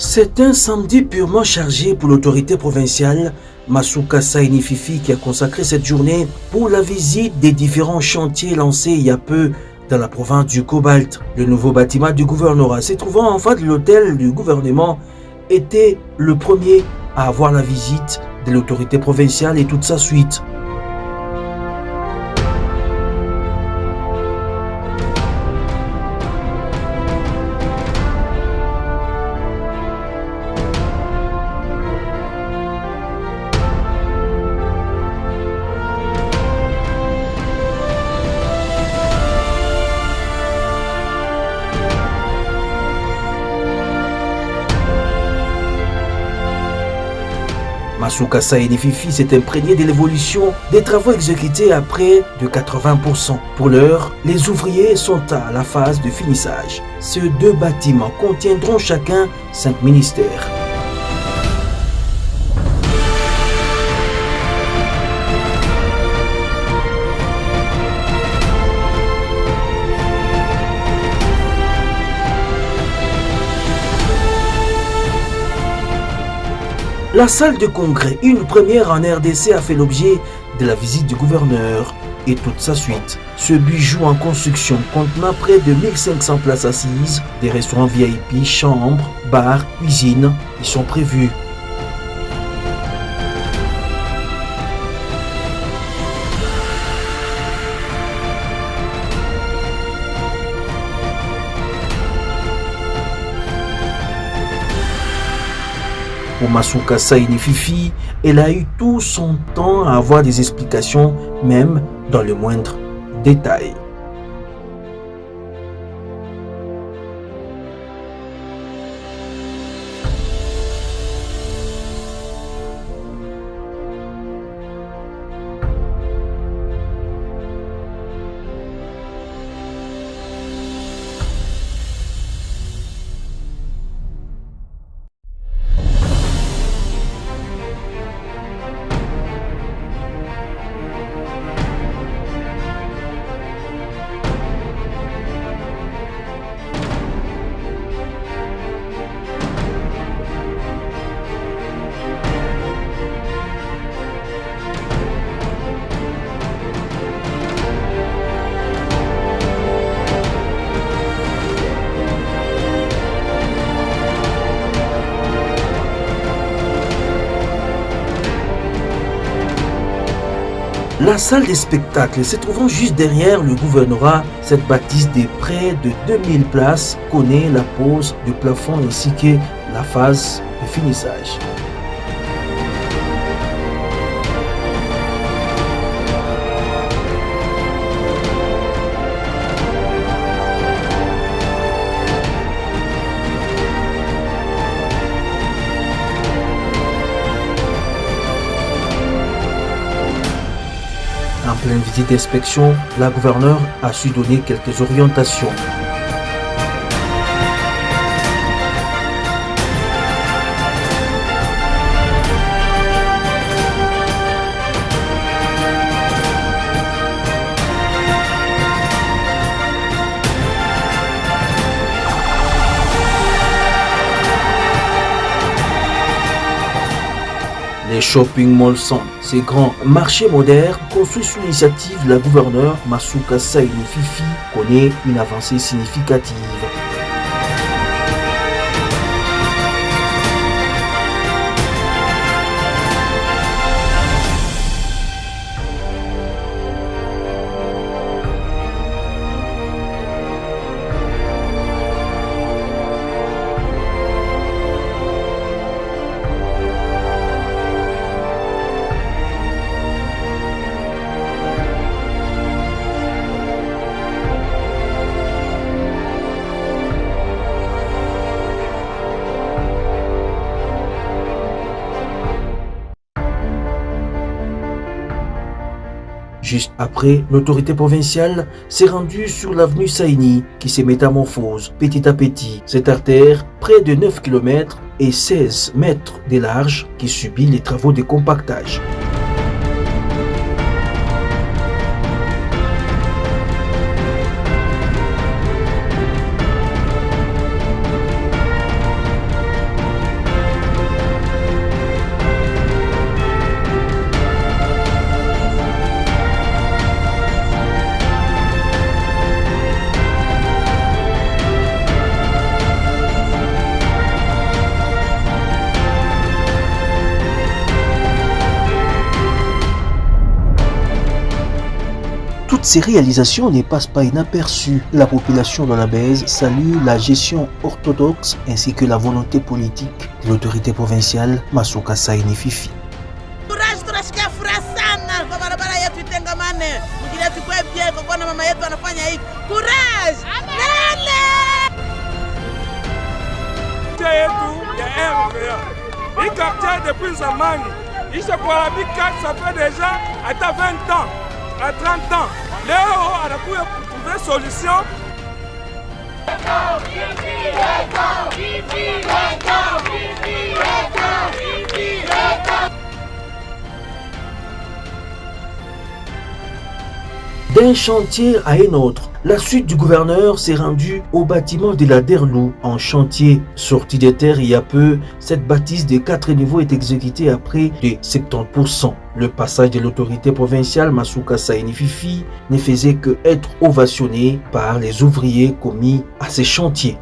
C'est un samedi purement chargé pour l'autorité provinciale Masuka Saini Fifi qui a consacré cette journée pour la visite des différents chantiers lancés il y a peu dans la province du Cobalt. Le nouveau bâtiment du gouvernorat se trouvant en face de l'hôtel du gouvernement était le premier à avoir la visite de l'autorité provinciale et toute sa suite. Masuka Saini Fifi s'est imprégné de l'évolution des travaux exécutés à près de 80%. Pour l'heure, les ouvriers sont à la phase de finissage. Ces deux bâtiments contiendront chacun 5 ministères. La salle de congrès, une première en RDC, a fait l'objet de la visite du gouverneur et toute sa suite. Ce bijou en construction contenant près de 1500 places assises, des restaurants VIP, chambres, bars, cuisines y sont prévus. Pour Masuka Saini Fifi, elle a eu tout son temps à avoir des explications, même dans le moindre détail. La salle des spectacles se trouvant juste derrière le gouvernorat, cette bâtisse de près de 2000 places connaît la pose du plafond ainsi que la phase de finissage. En pleine visite d'inspection, la gouverneure a su donner quelques orientations. Les shopping malls sont ces grands marchés modernes construits sous l'initiative de la gouverneure Masuka Saini Fifi connaît une avancée significative. Juste après, l'autorité provinciale s'est rendue sur l'avenue Saini qui se métamorphose petit à petit. Cette artère, près de 9 km et 16 mètres de large, qui subit les travaux de compactage. toutes ces réalisations ne passent pas inaperçues. La population d'Olabèze salue la gestion orthodoxe ainsi que la volonté politique de l'autorité provinciale Masuka Saini Fifi. Tunasikia furaha sana kwa barabara yetu itengamane. Mjini yetu kwa bien kwa kuona mama yetu anafanya hivi. Courage! Nene! yetu ya RVA. Hii quartier depuis zamani. Isha kwa bika ça fait déjà hata 20 ans, à 30 ans. Leo anakuja trouver solution. D'un chantier à un autre, la suite du gouverneur s'est rendue au bâtiment de la Derlou en chantier. Sorti des terres il y a peu, cette bâtisse de 4 niveaux est exécutée à près de 70%. Le passage de l'autorité provinciale Masuka Saini Fifi ne faisait que être ovationné par les ouvriers commis à ces chantiers.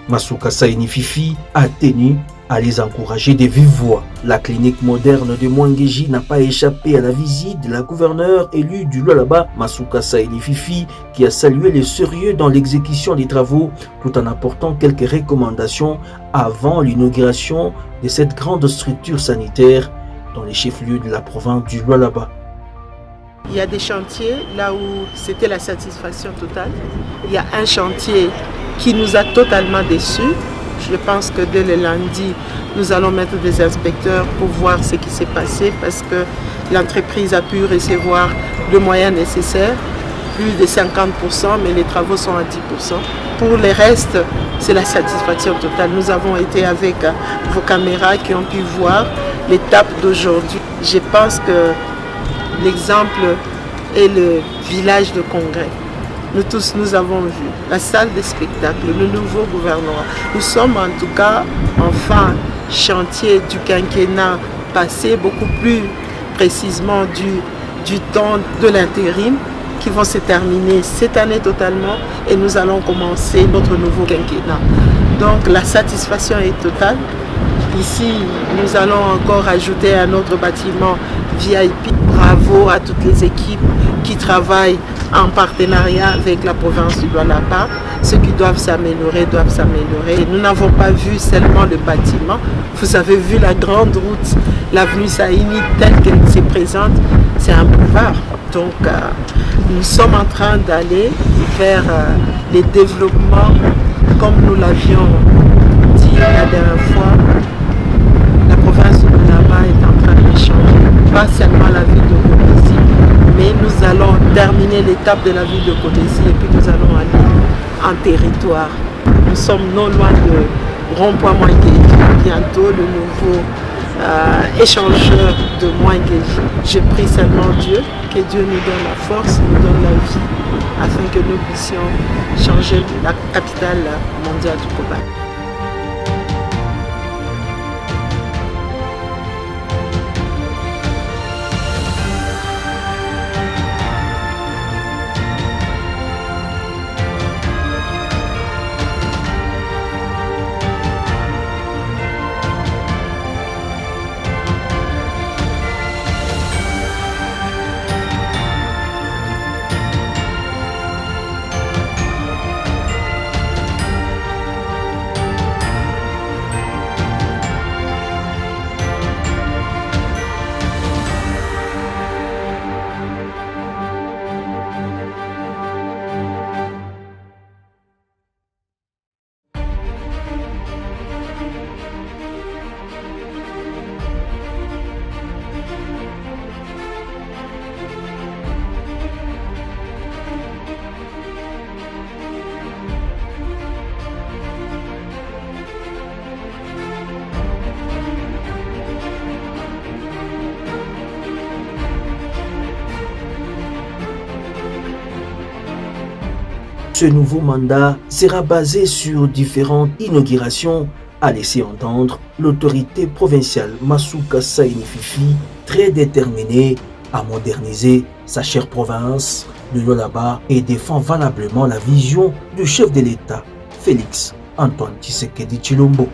Masuka Saini Fifi a tenu à les encourager de vive voix. La clinique moderne de Mwangeji n'a pas échappé à la visite de la gouverneure élue du Lualaba, Masuka Saini Fifi, qui a salué le sérieux dans l'exécution des travaux tout en apportant quelques recommandations avant l'inauguration de cette grande structure sanitaire dans les chefs-lieux de la province du Lualaba. Il y a des chantiers là où c'était la satisfaction totale. Il y a un chantier qui nous a totalement déçus. Je pense que dès le lundi, nous allons mettre des inspecteurs pour voir ce qui s'est passé parce que l'entreprise a pu recevoir le moyen nécessaire, plus de 50%, mais les travaux sont à 10%. Pour le reste, c'est la satisfaction totale. Nous avons été avec vos caméras qui ont pu voir l'étape d'aujourd'hui. Je pense que l'exemple est le village de congrès. Nous tous, nous avons vu la salle de spectacle, le nouveau gouvernement. Nous sommes en tout cas enfin chantier du quinquennat passé, beaucoup plus précisément du temps de l'intérim qui vont se terminer cette année totalement et nous allons commencer notre nouveau quinquennat. Donc la satisfaction est totale. Ici, nous allons encore ajouter un autre bâtiment VIP. Bravo à toutes les équipes qui travaillent en partenariat avec la province du Lualaba. Ceux qui doivent s'améliorer. Nous n'avons pas vu seulement le bâtiment. Vous avez vu la grande route, l'avenue Saini telle qu'elle se présente. C'est un boulevard. Donc, nous sommes en train d'aller vers les développements comme nous l'avions dit la dernière fois. La province du Lualaba est en train de changer, pas seulement la ville de Kodesi, mais nous allons terminer l'étape de la ville de Kodesi et puis nous allons aller en territoire. Nous sommes non loin de Rond-Point Mwangeji, bientôt le nouveau échangeur de Mwangeji. Je prie seulement Dieu, que Dieu nous donne la force, nous donne la vie, afin que nous puissions changer la capitale mondiale du cobalt. Ce nouveau mandat sera basé sur différentes inaugurations, a laissé entendre l'autorité provinciale Masuka Saini Fifi, très déterminée à moderniser sa chère province de Lualaba et défend valablement la vision du chef de l'État, Félix Antoine Tshisekedi Tshilombo.